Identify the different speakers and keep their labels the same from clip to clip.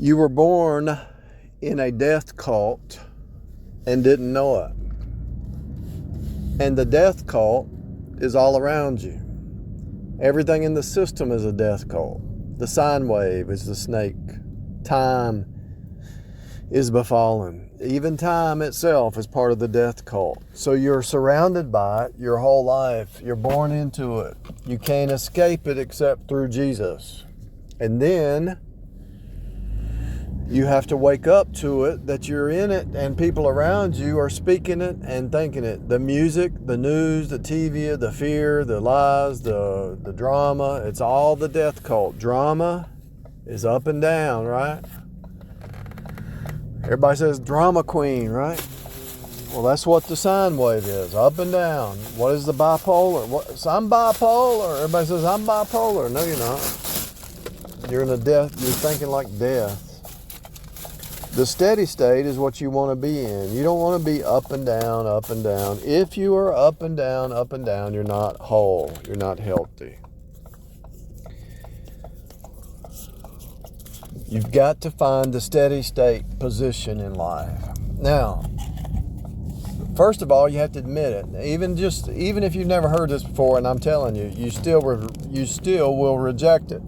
Speaker 1: You were born in a death cult and didn't know it. And the death cult is all around you. Everything in the system is a death cult. The sine wave is the snake. Time is befallen. Even time itself is part of the death cult. So you're surrounded by it your whole life. You're born into it. You can't escape it except through Jesus. And then you have to wake up to it, that you're in it, and people around you are speaking it and thinking it. The music, the news, the TV, the fear, the lies, the drama, it's all the death cult. Drama is up and down, right? Everybody says drama queen, right? Well, that's what the sine wave is, up and down. What is the bipolar? So I'm bipolar. Everybody says I'm bipolar. No, you're not. You're in a death. You're thinking like death. The steady state is what you want to be in. You don't want to be up and down, up and down. If you are up and down, you're not whole. You're not healthy. You've got to find the steady state position in life. Now, first of all, you have to admit it. Even if you've never heard this before, and I'm telling you, you still will reject it.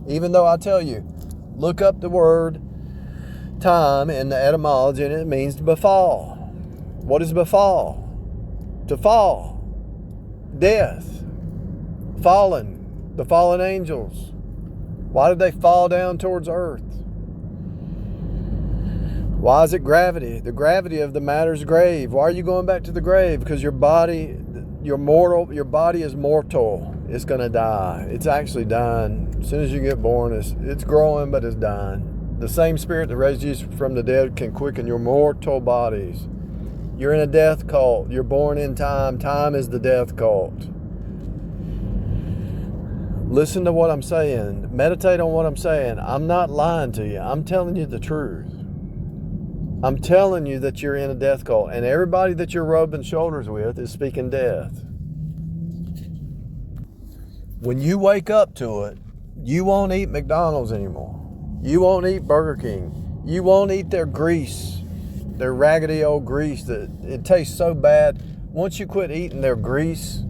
Speaker 1: Even though I tell you, look up the word time in the etymology, and it means to befall. What is befall? To fall. Death. Fallen. The fallen angels. Why did they fall down towards earth? Why is it gravity? The gravity of the matter's grave. Why are you going back to the grave? Because your body is mortal. It's going to die. It's actually dying. As soon as you get born, it's growing, but it's dying. The same spirit that raised Jesus from the dead can quicken your mortal bodies. You're in a death cult. You're born in time. Time is the death cult. Listen to what I'm saying. Meditate on what I'm saying. I'm not lying to you. I'm telling you the truth. I'm telling you that you're in a death cult. And everybody that you're rubbing shoulders with is speaking death. When you wake up to it, you won't eat McDonald's anymore. You won't eat Burger King. You won't eat their grease, their raggedy old grease that it tastes so bad. Once you quit eating their grease,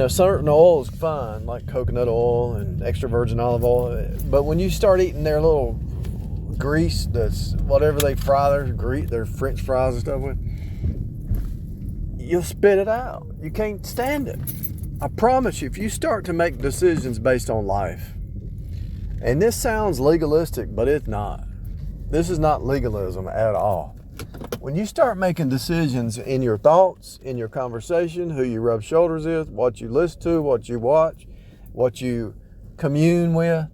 Speaker 1: certain oil is fine, like coconut oil and extra virgin olive oil. But when you start eating their little grease, that's whatever they fry their French fries and stuff with, you'll spit it out. You can't stand it. I promise you, if you start to make decisions based on life, and this sounds legalistic, but it's not. This is not legalism at all. When you start making decisions in your thoughts, in your conversation, who you rub shoulders with, what you listen to, what you watch, what you commune with,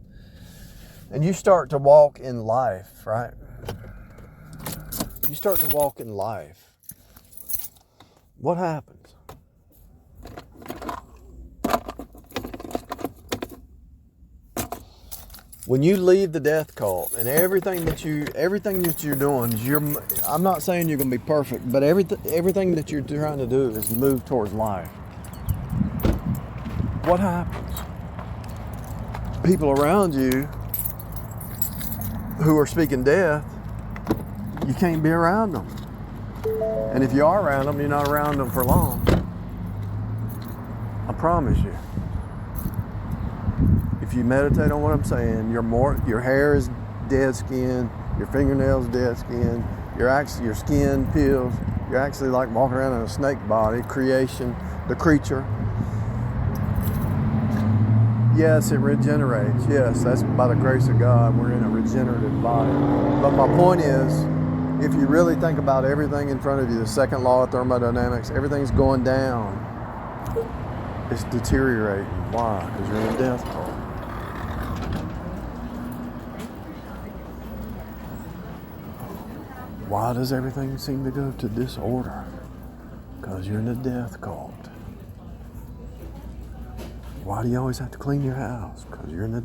Speaker 1: and you start to walk in life, right? You start to walk in life. What happens? When you leave the death cult and everything that you're doing, I'm not saying you're going to be perfect, but everything that you're trying to do is move towards life. What happens? People around you who are speaking death, you can't be around them. And if you are around them, you're not around them for long. I promise you. If you meditate on what I'm saying, your hair is dead skin, your fingernails dead skin, your skin peels. You're actually like walking around in a snake body, creation, the creature. Yes, it regenerates. Yes, that's by the grace of God. We're in a regenerative body. But my point is, if you really think about everything in front of you, the second law of thermodynamics, everything's going down. It's deteriorating. Why? Because you're in a death cult. Why does everything seem to go to disorder? Because you're in a death cult. Why do you always have to clean your house? Because you're in the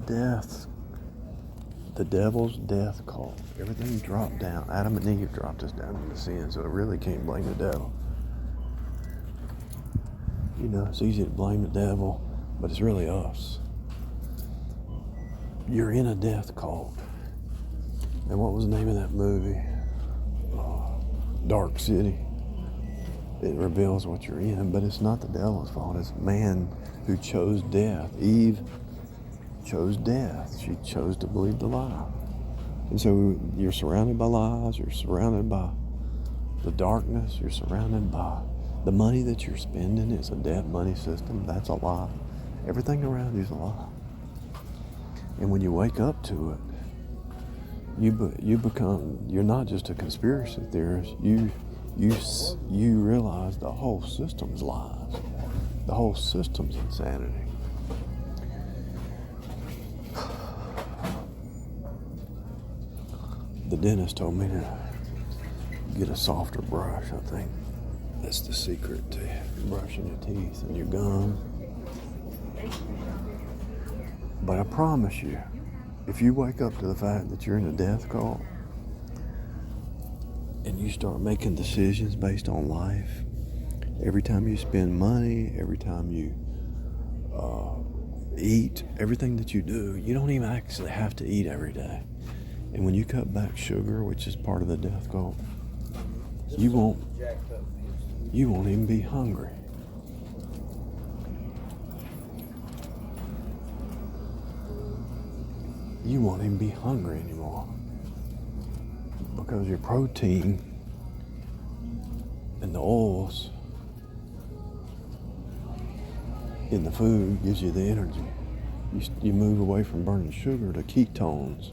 Speaker 1: devil's death cult. Everything dropped down. Adam and Eve dropped us down into sin, so I really can't blame the devil. It's easy to blame the devil, but it's really us. you're in a death cult. And what was the name of that movie? Dark City. It reveals what you're in, but it's not the devil's fault. It's man who chose death. Eve chose death. She chose to believe the lie. And so you're surrounded by lies. You're surrounded by the darkness. You're surrounded by the money that you're spending. It's a debt money system. That's a lie. Everything around you is a lie. And when you wake up to it, you're not just a conspiracy theorist. You realize the whole system's lies. The whole system's insanity. The dentist told me to get a softer brush, I think. That's the secret to brushing your teeth and your gums. But I promise you, if you wake up to the fact that you're in a death cult and you start making decisions based on life, every time you spend money, every time you eat, everything that you do, you don't even actually have to eat every day. And when you cut back sugar, which is part of the death cult, you won't even be hungry. You won't even be hungry anymore because your protein and the oils in the food gives you the energy. You move away from burning sugar to ketones.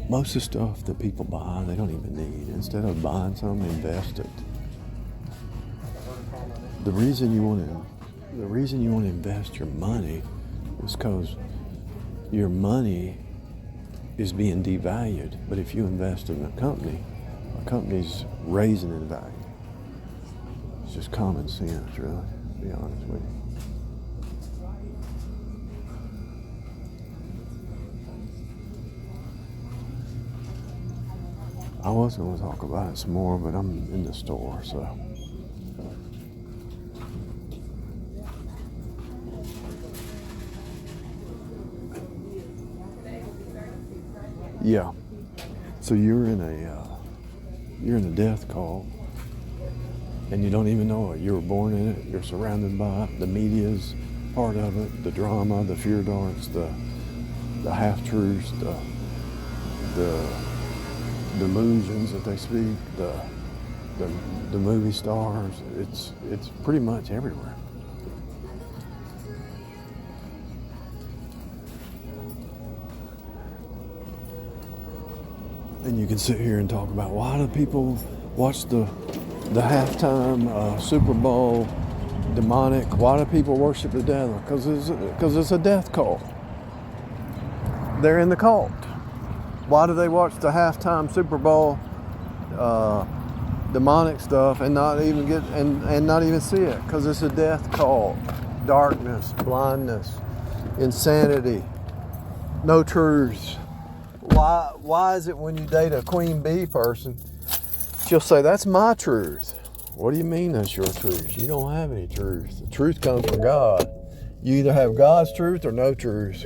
Speaker 1: Most of the stuff that people buy, they don't even need. Instead of buying something, invest it. The reason you want to invest your money is because your money is being devalued. But if you invest in a company's raising in value. It's just common sense, really, to be honest with you. I was going to talk about it some more, but I'm in the store, so. Yeah. So you're in a death cult, and you don't even know it. You were born in it. You're surrounded by it. The media's part of it. The drama, the fear darts, the half-truths, the delusions that they speak, the movie stars. It's pretty much everywhere. And you can sit here and talk about why do people watch the halftime Super Bowl demonic? Why do people worship the devil? Because it's a death cult. They're in the cult. Why do they watch the halftime Super Bowl demonic stuff and not even get and not even see it? Because it's a death cult. Darkness, blindness, insanity, no truths. Why is it when you date a queen bee person, she'll say, that's my truth? What do you mean that's your truth? You don't have any truth. The truth comes from God. You either have God's truth or no truth.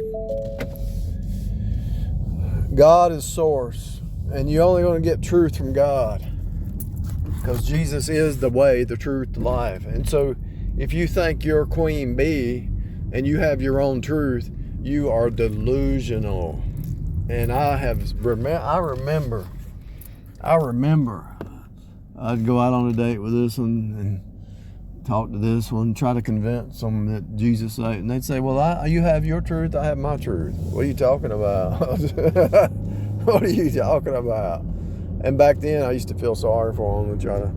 Speaker 1: God is source, and you're only going to get truth from God because Jesus is the way, the truth, the life. And so if you think you're queen bee and you have your own truth, you are delusional. And I remember I'd go out on a date with this one and talk to this one, try to convince them that Jesus said, and they'd say, well, you have your truth, I have my truth. What are you talking about? What are you talking about? And back then I used to feel sorry for them and try to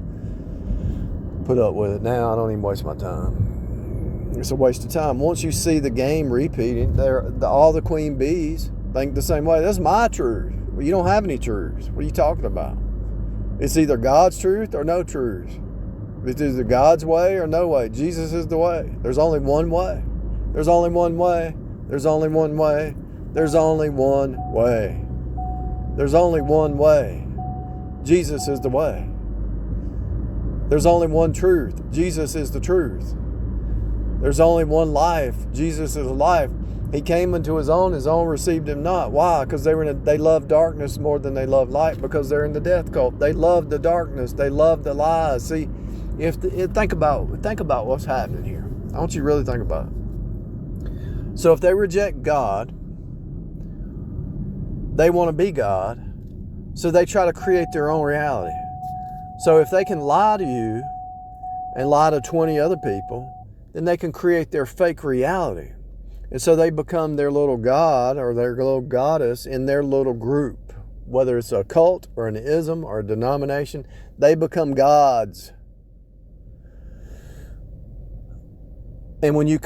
Speaker 1: put up with it. Now I don't even waste my time. It's a waste of time. Once you see the game repeating, all the queen bees think the same way. That's my truth. Well, you don't have any truth. What are you talking about? It's either God's truth or no truth. It's either God's way or no way. Jesus is the way. There's only one way. There's only one way. There's only one way. There's only one way. There's only one way. Jesus is the way. There's only one truth. Jesus is the truth. There's only one life. Jesus is life. He came into his own received him not. Why? Because they love darkness more than they love light, because they're in the death cult. They love the darkness. They love the lies. See, think about what's happening here. I want you to really think about it. So if they reject God, they want to be God, so they try to create their own reality. So if they can lie to you and lie to 20 other people, then they can create their fake reality. And so they become their little god or their little goddess in their little group. Whether it's a cult or an ism or a denomination, they become gods. And when you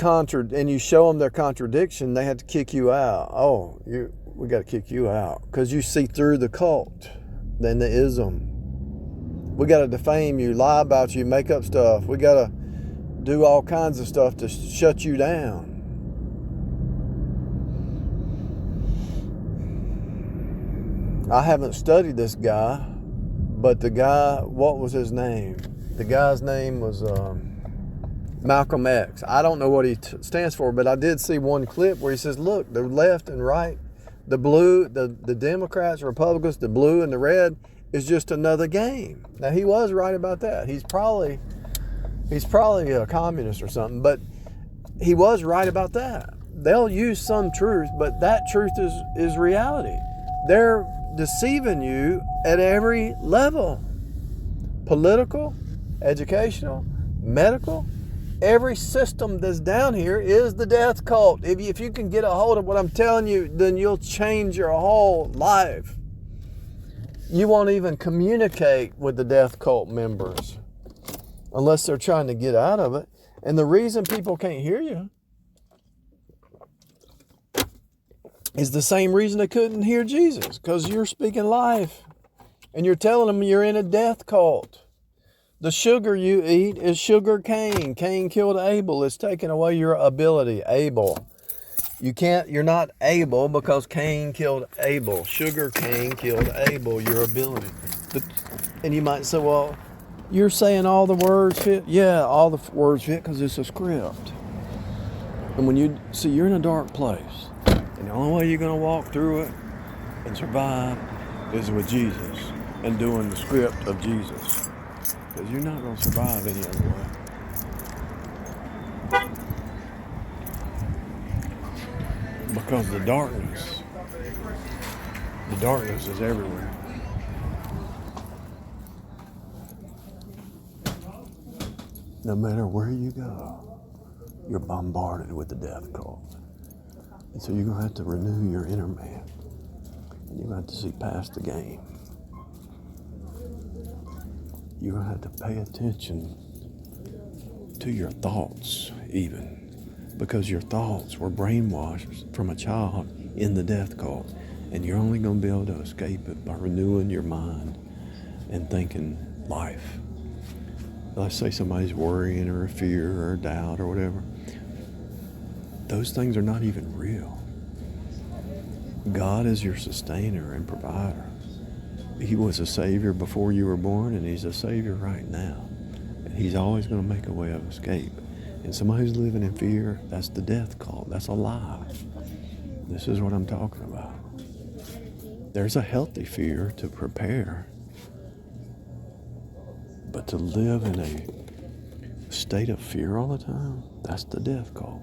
Speaker 1: show them their contradiction, they have to kick you out. Oh, we got to kick you out because you see through the cult, then the ism. We got to defame you, lie about you, make up stuff. We got to do all kinds of stuff to shut you down. I haven't studied this guy, but the guy, what was his name? The guy's name was Malcolm X. I don't know what he stands for, but I did see one clip where he says, look, the left and right, the blue, the Democrats, Republicans, the blue and the red is just another game. Now, he was right about that. He's probably a communist or something, but he was right about that. They'll use some truth, but that truth is reality. They're deceiving you at every level. Political, educational, medical. Every system that's down here is the death cult. If you can get a hold of what I'm telling you, then you'll change your whole life. You won't even communicate with the death cult members unless they're trying to get out of it. And the reason people can't hear you is the same reason they couldn't hear Jesus, because you're speaking life and you're telling them you're in a death cult. The sugar you eat is sugar cane. Cain killed Abel. It's taking away your ability. Abel. You're not able because Cain killed Abel. Sugar cane killed Abel, your ability. And you might say, well, you're saying all the words fit? Yeah, all the words fit because it's a script. And when you're in a dark place. And the only way you're going to walk through it and survive is with Jesus and doing the script of Jesus. Because you're not going to survive any other way. Because the darkness is everywhere. No matter where you go, you're bombarded with the death cult. And so you're going to have to renew your inner man. And you're going to have to see past the game. You're going to have to pay attention to your thoughts even. Because your thoughts were brainwashed from a child in the death cult. And you're only going to be able to escape it by renewing your mind and thinking life. Let's say somebody's worrying or fear or doubt or whatever. Those things are not even real. God is your sustainer and provider. He was a savior before you were born, and he's a savior right now. And he's always going to make a way of escape. And somebody who's living in fear, that's the death cult. That's a lie. This is what I'm talking about. There's a healthy fear to prepare. But to live in a state of fear all the time, that's the death cult.